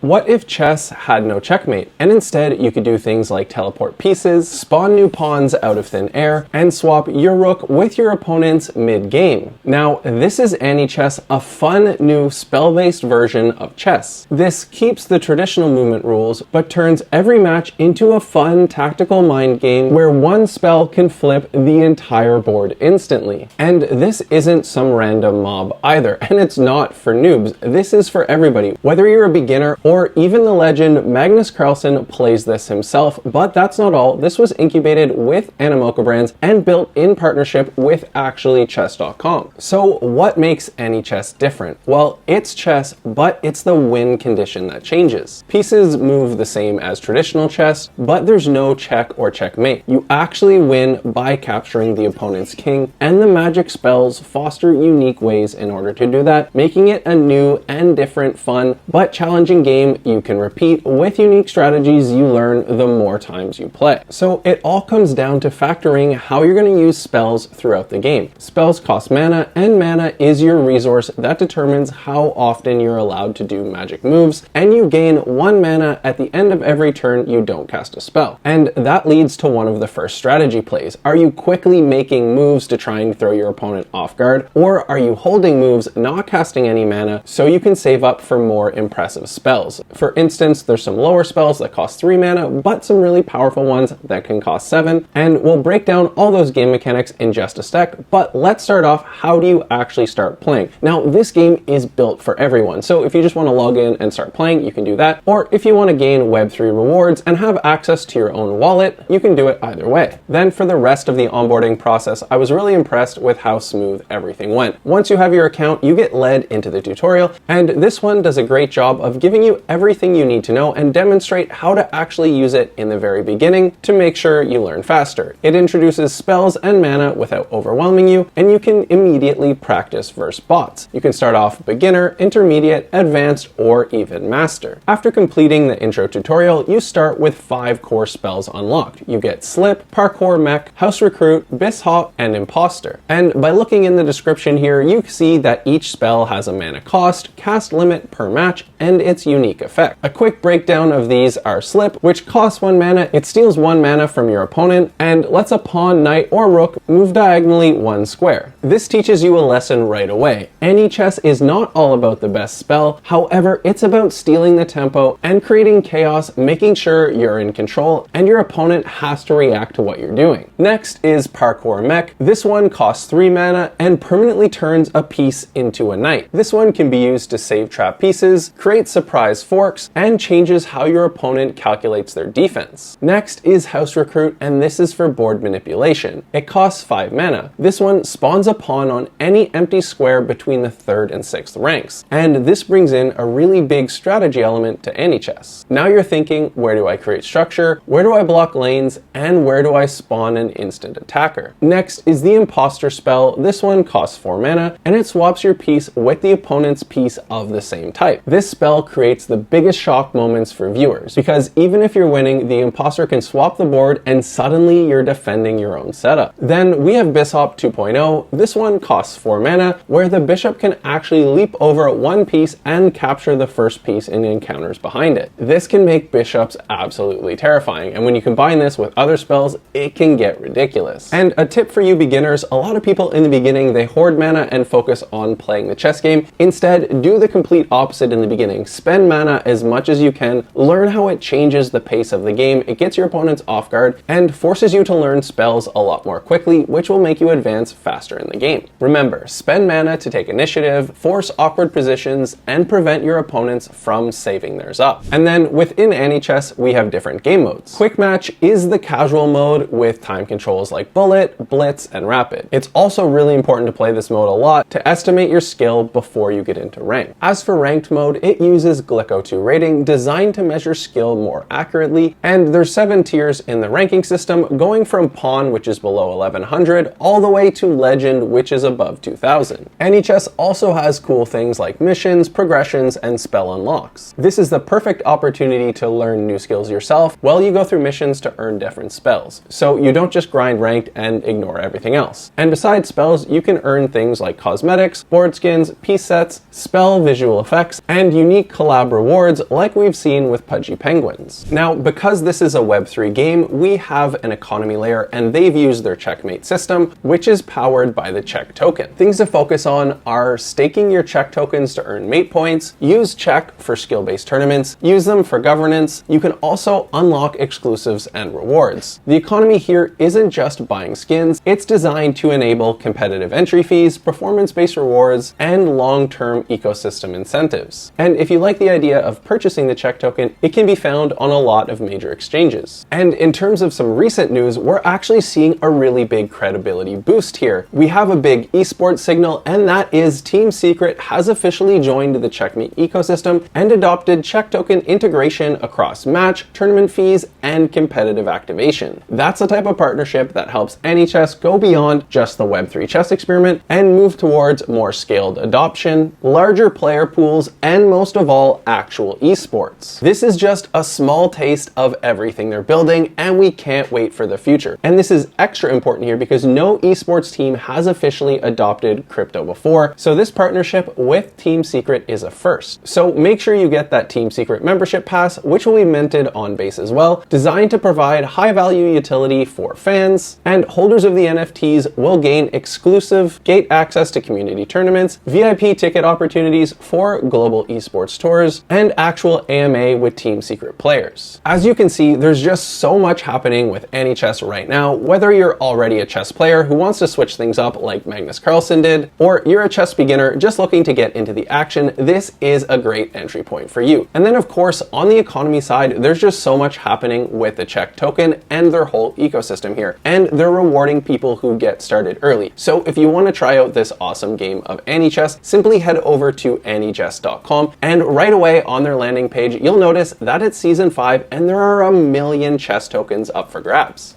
What if chess had no checkmate, and instead you could do things like teleport pieces, spawn new pawns out of thin air, and swap your rook with your opponent's mid-game? Now, this is Anichess, a fun new spell-based version of chess. This keeps the traditional movement rules, but turns every match into a fun tactical mind game where one spell can flip the entire board instantly. And this isn't some random mob either, and it's not for noobs. This is for everybody. Whether you're a beginner or even the legend Magnus Carlsen plays this himself, but that's not all. This was incubated with Animoca Brands and built in partnership with actually chess.com. So what makes Anichess different? Well, it's chess, but it's the win condition that changes. Pieces move the same as traditional chess, but there's no check or checkmate. You actually win by capturing the opponent's king, and the magic spells foster unique ways in order to do that, making it a new and different, fun, but challenging game you can repeat with unique strategies you learn the more times you play. So it all comes down to factoring how you're going to use spells throughout the game. Spells cost mana, and mana is your resource that determines how often you're allowed to do magic moves, and you gain 1 mana at the end of every turn you don't cast a spell. And that leads to one of the first strategy plays. Are you quickly making moves to try and throw your opponent off guard, or are you holding moves, not casting any mana, so you can save up for more impressive spells? For instance, there's some lower spells that cost 3 mana, but some really powerful ones that can cost 7, and we'll break down all those game mechanics in just a sec, but let's start off, how do you actually start playing? Now, this game is built for everyone, so if you just want to log in and start playing, you can do that, or if you want to gain Web3 rewards and have access to your own wallet, you can do it either way. Then for the rest of the onboarding process, I was really impressed with how smooth everything went. Once you have your account, you get led into the tutorial, and this one does a great job of giving you everything you need to know and demonstrate how to actually use it in the very beginning to make sure you learn faster. It introduces spells and mana without overwhelming you, and you can immediately practice versus bots. You can start off beginner, intermediate, advanced, or even master. After completing the intro tutorial, you start with 5 core spells unlocked. You get Slip, Parkour Mech, House Recruit, Bishop, and Imposter. And by looking in the description here, you see that each spell has a mana cost, cast limit per match, and its unique effect. A quick breakdown of these are Slip, which costs 1 mana. It steals 1 mana from your opponent and lets a pawn, knight, or rook move diagonally 1 square. This teaches you a lesson right away. Anichess is not all about the best spell, however, it's about stealing the tempo and creating chaos, making sure you're in control and your opponent has to react to what you're doing. Next is Parkour Mech. This one costs 3 mana and permanently turns a piece into a knight. This one can be used to save trap pieces, create surprise forks, and changes how your opponent calculates their defense. Next is House Recruit, and this is for board manipulation. It costs 5 mana. This one spawns a pawn on any empty square between the 3rd and 6th ranks, and this brings in a really big strategy element to Anichess. Now you're thinking, where do I create structure, where do I block lanes, and where do I spawn an instant attacker? Next is the Imposter spell. This one costs 4 mana, and it swaps your piece with the opponent's piece of the same type. This spell creates the biggest shock moments for viewers, because even if you're winning, the Imposter can swap the board and suddenly you're defending your own setup. Then we have Bishop 2.0. This one costs 4 mana, where the bishop can actually leap over 1 piece and capture the first piece in encounters behind it. This can make bishops absolutely terrifying, and when you combine this with other spells, it can get ridiculous. And a tip for you beginners, a lot of people in the beginning, they hoard mana and focus on playing the chess game. Instead, do the complete opposite in the beginning. Spend mana as much as you can, learn how it changes the pace of the game, it gets your opponents off guard, and forces you to learn spells a lot more quickly, which will make you advance faster in the game. Remember, spend mana to take initiative, force awkward positions, and prevent your opponents from saving theirs up. And then within Anichess, we have different game modes. Quick Match is the casual mode with time controls like Bullet, Blitz, and Rapid. It's also really important to play this mode a lot to estimate your skill before you get into rank. As for ranked mode, it uses Glico 2 rating, designed to measure skill more accurately, and there's 7 tiers in the ranking system, going from Pawn, which is below 1100, all the way to Legend, which is above 2000. Anichess also has cool things like missions, progressions, and spell unlocks. This is the perfect opportunity to learn new skills yourself while you go through missions to earn different spells, so you don't just grind ranked and ignore everything else. And besides spells, you can earn things like cosmetics, board skins, piece sets, spell visual effects, and unique collaborations rewards like we've seen with Pudgy Penguins. Now, because this is a Web3 game, we have an economy layer, and they've used their Checkmate system, which is powered by the Check token. Things to focus on are staking your Check tokens to earn mate points, use Check for skill-based tournaments, use them for governance. You can also unlock exclusives and rewards. The economy here isn't just buying skins, it's designed to enable competitive entry fees, performance-based rewards, and long-term ecosystem incentives. And if you like the idea of purchasing the Check token, it can be found on a lot of major exchanges. And in terms of some recent news, we're actually seeing a really big credibility boost here. We have a big esports signal, and that is Team Secret has officially joined the Checkmate ecosystem and adopted Check token integration across match, tournament fees, and competitive activation. That's the type of partnership that helps Anichess go beyond just the Web3 chess experiment and move towards more scaled adoption, larger player pools, and most of all, actual esports. This is just a small taste of everything they're building, and we can't wait for the future. And this is extra important here because no esports team has officially adopted crypto before, so this partnership with Team Secret is a first. So make sure you get that Team Secret membership pass, which will be minted on Base as well, designed to provide high value utility for fans, and holders of the NFTs will gain exclusive gate access to community tournaments, VIP ticket opportunities for global esports tours, and actual AMA with Team Secret players. As you can see, there's just so much happening with Anichess right now, whether you're already a chess player who wants to switch things up like Magnus Carlsen did, or you're a chess beginner just looking to get into the action, this is a great entry point for you. And then of course, on the economy side, there's just so much happening with the Check token and their whole ecosystem here, and they're rewarding people who get started early. So if you want to try out this awesome game of Anichess, simply head over to anichess.com, and right away on their landing page, you'll notice that it's season 5 and there are 1 million chess tokens up for grabs.